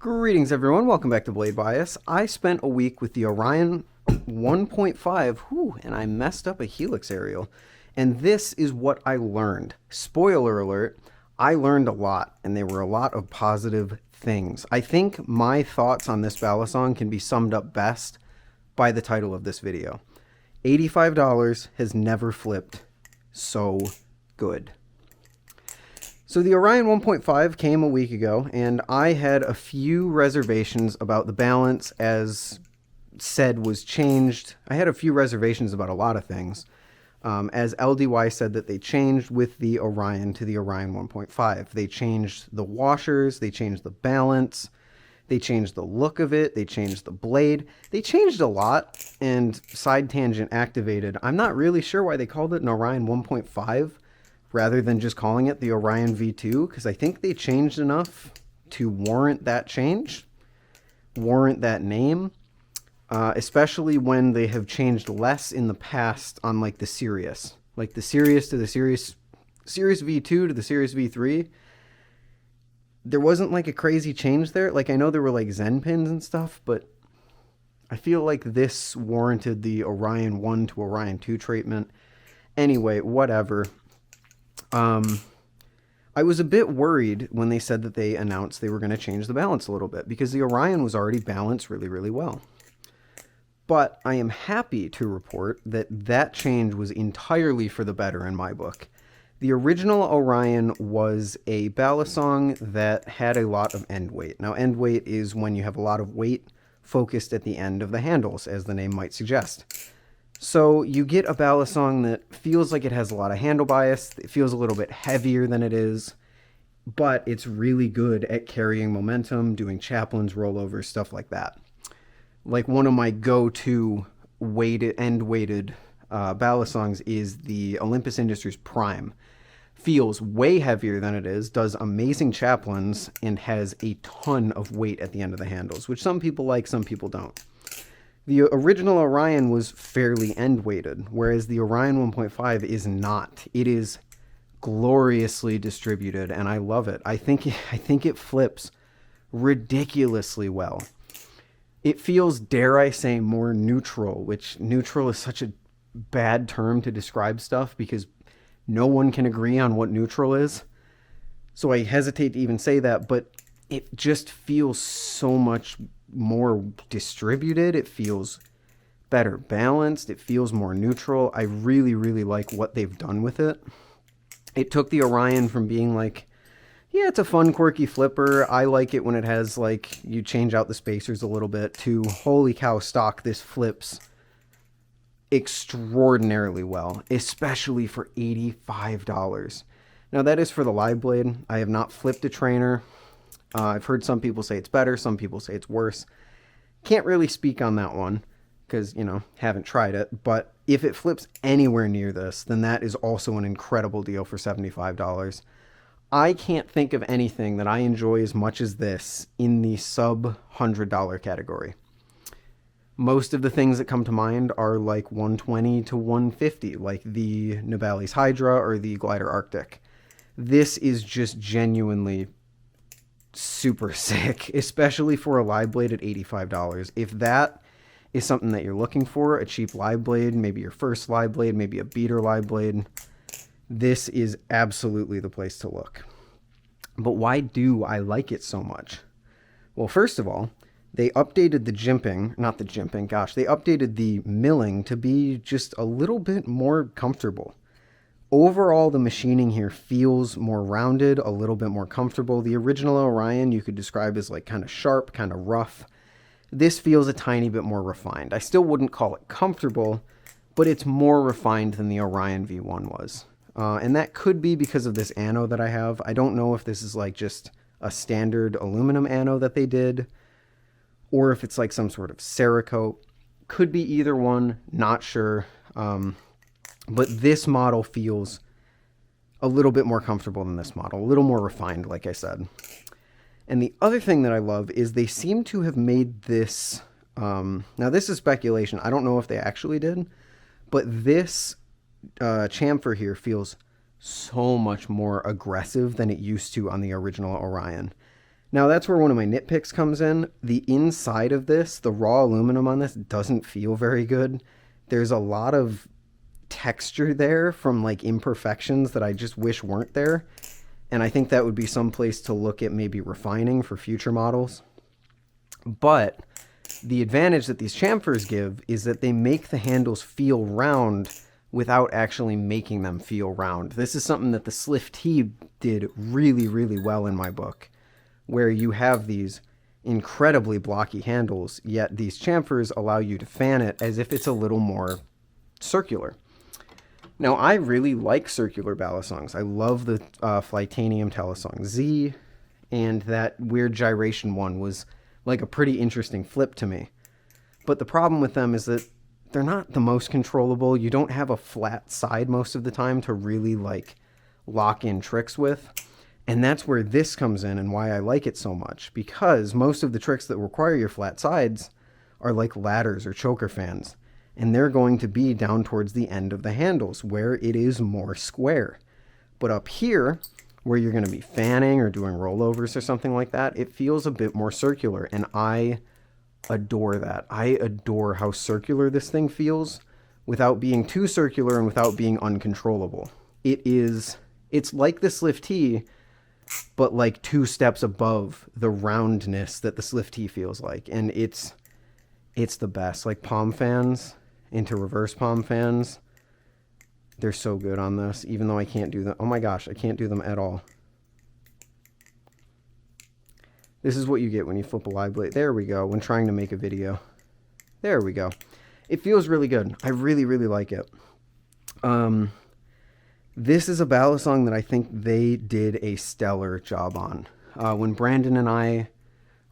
Greetings everyone, welcome back to Blade Bias. I spent a week with the Orion 1.5, and I messed up a helix aerial. And this is what I learned. Spoiler alert, I learned a lot, and there were a lot of positive things. I think my thoughts on this balisong can be summed up best by the title of this video. $85 has never flipped so good. So the Orion 1.5 came a week ago, and I had a few reservations about the balance as said was changed. I had a few reservations about a lot of things. As LDY said that they changed with the Orion to the Orion 1.5. They changed the washers, they changed the balance, they changed the look of it, they changed the blade. They changed a lot, and side tangent activated. I'm not really sure why they called it an Orion 1.5. rather than just calling it the Orion V2, because I think they changed enough to warrant that change, warrant that name, especially when they have changed less in the past on like the Sirius. Like the Sirius to the Sirius V2 to the Sirius V3, there wasn't like a crazy change there. Like I know there were like Zen pins and stuff, but I feel like this warranted the Orion 1 to Orion 2 treatment. Anyway, whatever. I was a bit worried when they said that they announced they were going to change the balance a little bit because the Orion was already balanced really, really well. But I am happy to report that that change was entirely for the better in my book. The original Orion was a balisong that had a lot of end weight. Now, end weight is when you have a lot of weight focused at the end of the handles, as the name might suggest. So you get a balisong that feels like it has a lot of handle bias. It feels a little bit heavier than it is, but it's really good at carrying momentum, doing chaplains, rollovers, stuff like that. Like one of my go-to end-weighted balisongs is the Olympus Industries Prime. Feels way heavier than it is, does amazing chaplains, and has a ton of weight at the end of the handles, which some people like, some people don't. The original Orion was fairly end-weighted, whereas the Orion 1.5 is not. It is gloriously distributed, and I love it. I think it flips ridiculously well. It feels, dare I say, more neutral, which neutral is such a bad term to describe stuff because no one can agree on what neutral is. So I hesitate to even say that, but it just feels so much more distributed. It feels better balanced. It feels more neutral. I really, really like what they've done with it. It took the Orion from being like, yeah, it's a fun, quirky flipper. I like it when it has like, you change out the spacers a little bit, to holy cow, stock, this flips extraordinarily well, especially for $85. Now that is for the live blade. I have not flipped a trainer. I've heard some people say it's better, some people say it's worse. Can't really speak on that one because, haven't tried it. But if it flips anywhere near this, then that is also an incredible deal for $75. I can't think of anything that I enjoy as much as this in the sub-$100 category. Most of the things that come to mind are like $120 to $150, like the Nibali's Hydra or the Glider Arctic. This is just genuinely super sick, especially for a live blade at $85. If that is something that you're looking for, a cheap live blade, maybe your first live blade, maybe a beater live blade, this is absolutely the place to look. But why do I like it so much? Well, first of all, they updated the they updated the milling to be just a little bit more comfortable. Overall, the machining here feels more rounded, a little bit more comfortable. The original Orion you could describe as like kind of sharp, kind of rough. This feels a tiny bit more refined. I still wouldn't call it comfortable, but it's more refined than the Orion V1 was. And that could be because of this anode that I have. I don't know if this is like just a standard aluminum anode that they did, or if it's like some sort of Cerakote. Could be either one, not sure. But this model feels a little bit more comfortable than this model, a little more refined, like I said. And the other thing that I love is they seem to have made this, now this is speculation, I don't know if they actually did, but this chamfer here feels so much more aggressive than it used to on the original Orion. Now that's where one of my nitpicks comes in. The inside of this, the raw aluminum on this doesn't feel very good. There's a lot of texture there from like imperfections that I just wish weren't there. And I think that would be some place to look at maybe refining for future models. But the advantage that these chamfers give is that they make the handles feel round without actually making them feel round. This is something that the Slift T did really, really well in my book, where you have these incredibly blocky handles, yet these chamfers allow you to fan it as if it's a little more circular. Now, I really like circular balisongs. I love the Flytanium Telesong Z, and that weird gyration one was like a pretty interesting flip to me. But the problem with them is that they're not the most controllable. You don't have a flat side most of the time to really like lock in tricks with. And that's where this comes in and why I like it so much, because most of the tricks that require your flat sides are like ladders or choker fans, and they're going to be down towards the end of the handles where it is more square. But up here, where you're going to be fanning or doing rollovers or something like that, it feels a bit more circular, and I adore that. I adore how circular this thing feels without being too circular and without being uncontrollable. It's like the Slift T, but like 2 steps above the roundness that the Slift T feels like. And it's the best. Like palm fans into reverse palm fans, they're so good on this, even though I can't do them. Oh my gosh, I can't do them at all. This is what you get when you flip a live blade. There we go, when trying to make a video. There we go. It feels really good. I really, really like it. This is a balisong that I think they did a stellar job on. When Brandon and I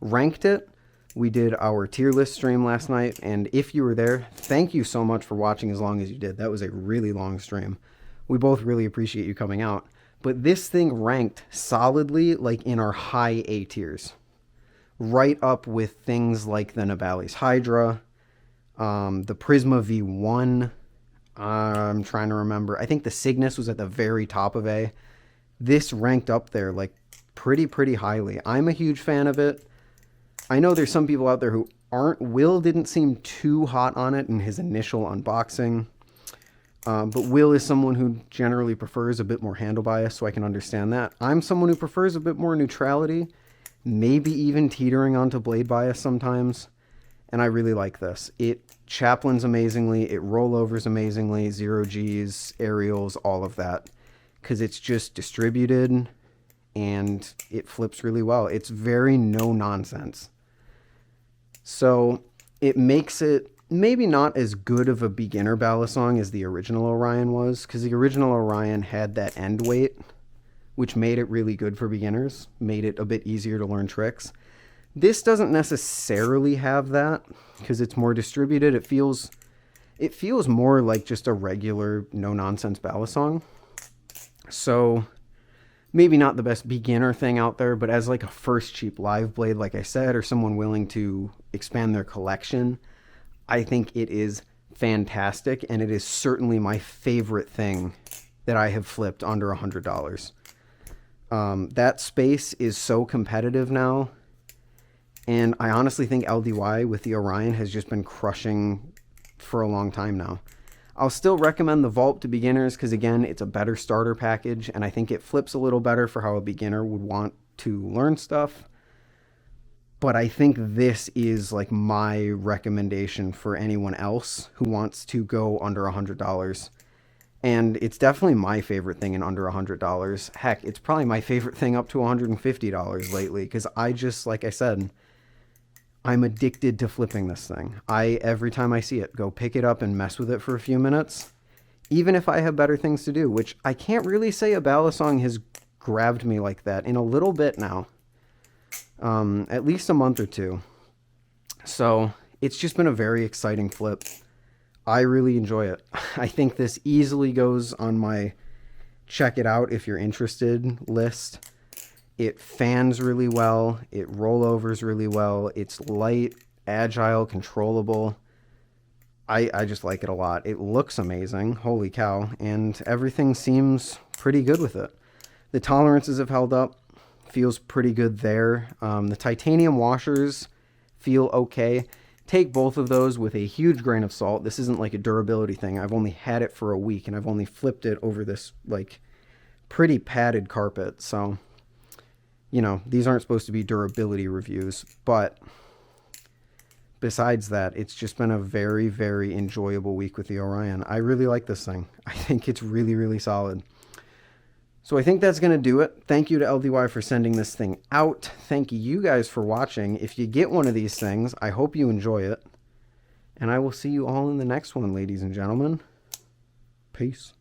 ranked it, we did our tier list stream last night, and if you were there, thank you so much for watching as long as you did. That was a really long stream. We both really appreciate you coming out. But this thing ranked solidly like in our high A tiers, right up with things like the Nabali's Hydra, the Prisma V1. I'm trying to remember. I think the Cygnus was at the very top of A. This ranked up there like pretty highly. I'm a huge fan of it. I know there's some people out there who aren't. Will didn't seem too hot on it in his initial unboxing. But Will is someone who generally prefers a bit more handle bias, so I can understand that. I'm someone who prefers a bit more neutrality, maybe even teetering onto blade bias sometimes. And I really like this. It chaplains amazingly, it rollovers amazingly, 0Gs, aerials, all of that. Because it's just distributed and it flips really well. It's very no nonsense. So it makes it maybe not as good of a beginner balisong as the original Orion was, because the original Orion had that end weight, which made it really good for beginners, made it a bit easier to learn tricks. This doesn't necessarily have that, because it's more distributed. It feels more like just a regular no-nonsense balisong. So maybe not the best beginner thing out there, but as like a first cheap live blade, like I said, or someone willing to expand their collection, I think it is fantastic, and it is certainly my favorite thing that I have flipped under $100. That space is so competitive now, and I honestly think LDY with the Orion has just been crushing for a long time now. I'll still recommend the Vault to beginners because, again, it's a better starter package, and I think it flips a little better for how a beginner would want to learn stuff. But I think this is like my recommendation for anyone else who wants to go under $100. And it's definitely my favorite thing in under $100. Heck, it's probably my favorite thing up to $150 lately, because I just, like I said, I'm addicted to flipping this thing. Every time I see it, go pick it up and mess with it for a few minutes, even if I have better things to do, which I can't really say a balisong has grabbed me like that in a little bit now. At least a month or two. So it's just been a very exciting flip. I really enjoy it. I think this easily goes on my check it out if you're interested list. It fans really well. It rollovers really well. It's light, agile, controllable. I just like it a lot. It looks amazing. Holy cow. And everything seems pretty good with it. The tolerances have held up feels pretty good there. The titanium washers feel okay. Take both of those with a huge grain of salt. This isn't like a durability thing. I've only had it for a week, and I've only flipped it over this like pretty padded carpet. So, you know, these aren't supposed to be durability reviews, but besides that, it's just been a very, very enjoyable week with the Orion. I really like this thing. I think it's really, really solid. So I think that's going to do it. Thank you to LDY for sending this thing out. Thank you guys for watching. If you get one of these things, I hope you enjoy it. And I will see you all in the next one, ladies and gentlemen. Peace.